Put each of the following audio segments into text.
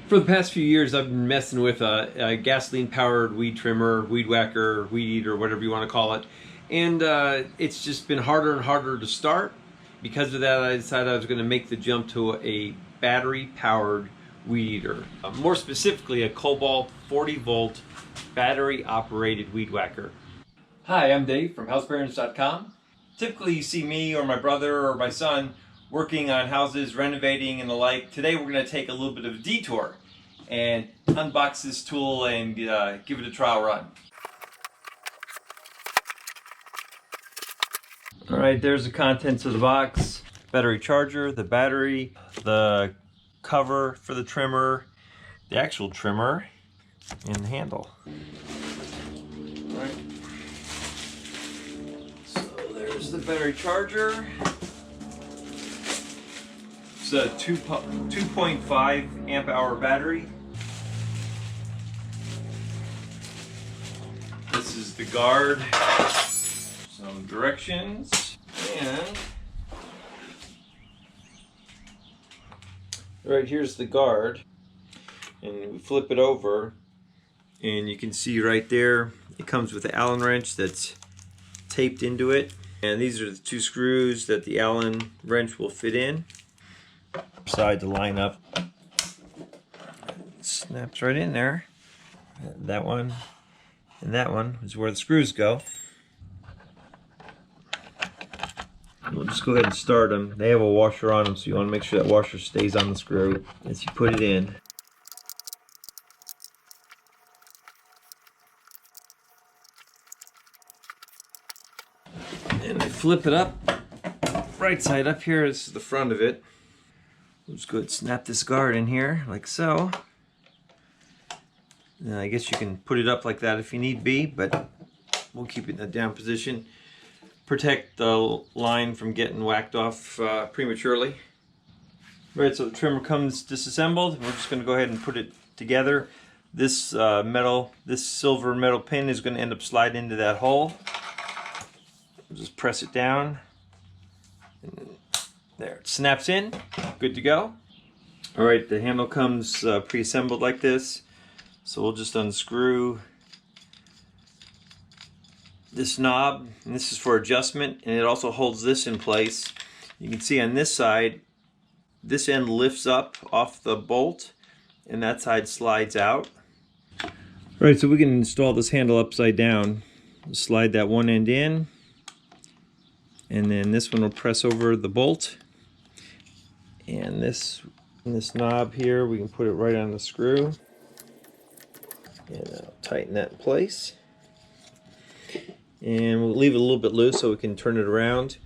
For the past few years, I've been messing with a gasoline-powered weed trimmer, weed whacker, weed eater, whatever you want to call it. And it's just been harder and harder to start. Because of that, I decided I was going to make the jump to a battery-powered weed eater. More specifically, a Kobalt 40-volt battery-operated weed whacker. Hi, I'm Dave from housebarons.com. Typically, you see me or my brother or my son working on houses, renovating and the like. Today we're going to take a little bit of a detour and unbox this tool and give it a trial run. Alright, there's the contents of the box. Battery charger, the battery, the cover for the trimmer, the actual trimmer, and the handle. Alright. So there's the battery charger. It's a 2.5 amp hour battery. This is the guard, some directions, and right here's the guard. And we flip it over, and you can see right there it comes with an Allen wrench that's taped into it. And these are the two screws that the Allen wrench will fit in. Side to line up, snaps right in there. That one and that one is where the screws go. We'll just go ahead and start them. They have a washer on them, so you want to make sure that washer stays on the screw as you put it in. And I flip it up, right side up here. This is the front of it. We'll just go ahead and snap this guard in here, like so. And I guess you can put it up like that if you need be, but we'll keep it in a down position. Protect the line from getting whacked off prematurely. Right, so the trimmer comes disassembled. We're just going to go ahead and put it together. This silver metal pin is going to end up sliding into that hole. We'll just press it down. And there, it snaps in. Good to go. Alright, the handle comes pre-assembled like this. So we'll just unscrew this knob, and this is for adjustment, and it also holds this in place. You can see on this side, this end lifts up off the bolt, and that side slides out. Alright, so we can install this handle upside down. Slide that one end in, and then this one will press over the bolt. And this knob here, we can put it right on the screw. And I'll tighten that in place. And we'll leave it a little bit loose so we can turn it around.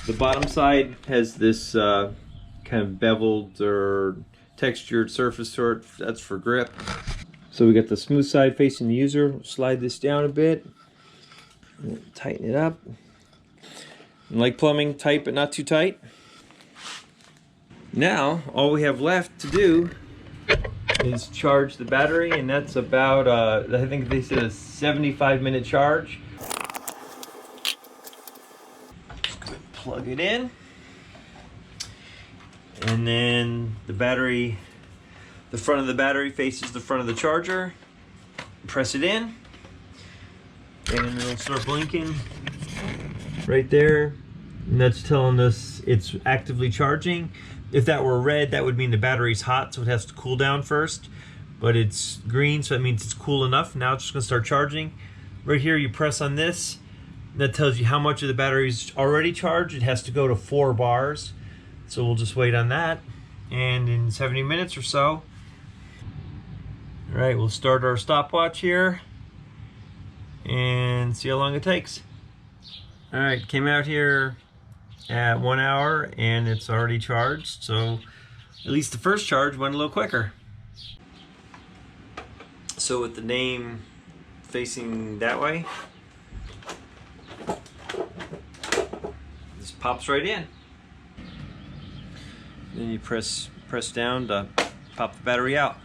The bottom side has this kind of beveled or textured surface to it. That's for grip. So we got the smooth side facing the user. We'll slide this down a bit. And tighten it up. And like plumbing, tight but not too tight. Now, all we have left to do is charge the battery, and that's about, I think they said a 75-minute charge. Just go ahead and plug it in. And then the battery, the front of the battery faces the front of the charger. Press it in, and it'll start blinking right there. And that's telling us it's actively charging. If that were red, that would mean the battery's hot, so it has to cool down first. But it's green, so that means it's cool enough. Now it's just gonna start charging. Right here, you press on this. That tells you how much of the battery's already charged. It has to go to 4 bars. So we'll just wait on that. And in 70 minutes or so, all right, we'll start our stopwatch here and see how long it takes. All right, came out here at 1 hour and it's already charged, so at least the first charge went a little quicker. So with the name facing that way, this pops right in. Then you press down to pop the battery out.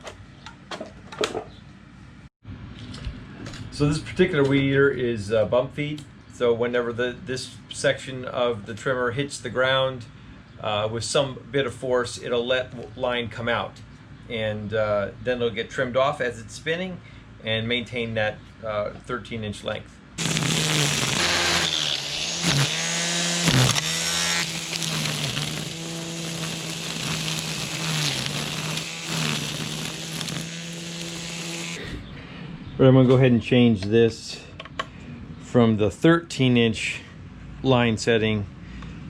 So this particular weed eater is bump feed. So whenever this section of the trimmer hits the ground with some bit of force, it'll let line come out. and then it'll get trimmed off as it's spinning and maintain that 13-inch length. But I'm going to go ahead and change this from the 13-inch line setting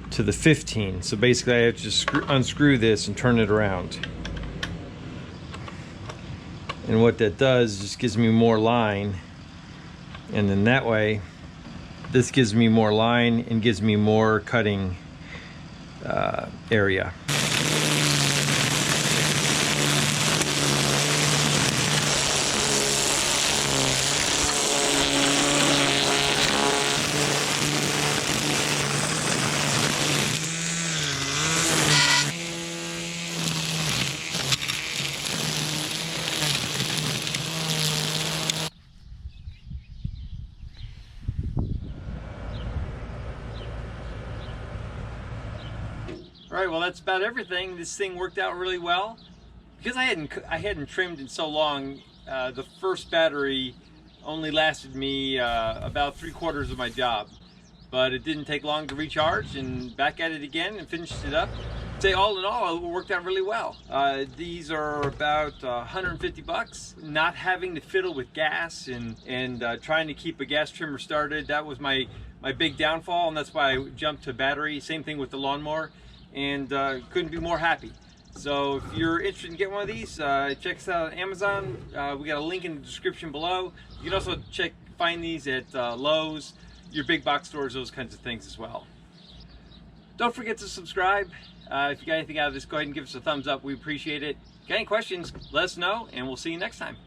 to the 15. So basically I have to just unscrew this and turn it around. And what that does just gives me more line, and then that way this gives me more line and gives me more cutting area. All right, well, that's about everything. This thing worked out really well. Because I hadn't trimmed in so long, the first battery only lasted me about 3/4 of my job. But it didn't take long to recharge, and back at it again and finished it up. I'd say all in all, it worked out really well. These are about 150 bucks. Not having to fiddle with gas and trying to keep a gas trimmer started, that was my big downfall, and that's why I jumped to battery. Same thing with the lawnmower. And couldn't be more happy. So if you're interested in getting one of these, check us out on Amazon. We got a link in the description below. You can also find these at Lowe's, your big box stores, those kinds of things as well. Don't forget to subscribe. If you got anything out of this, go ahead and give us a thumbs up. We appreciate it. Got any questions, let us know, and we'll see you next time.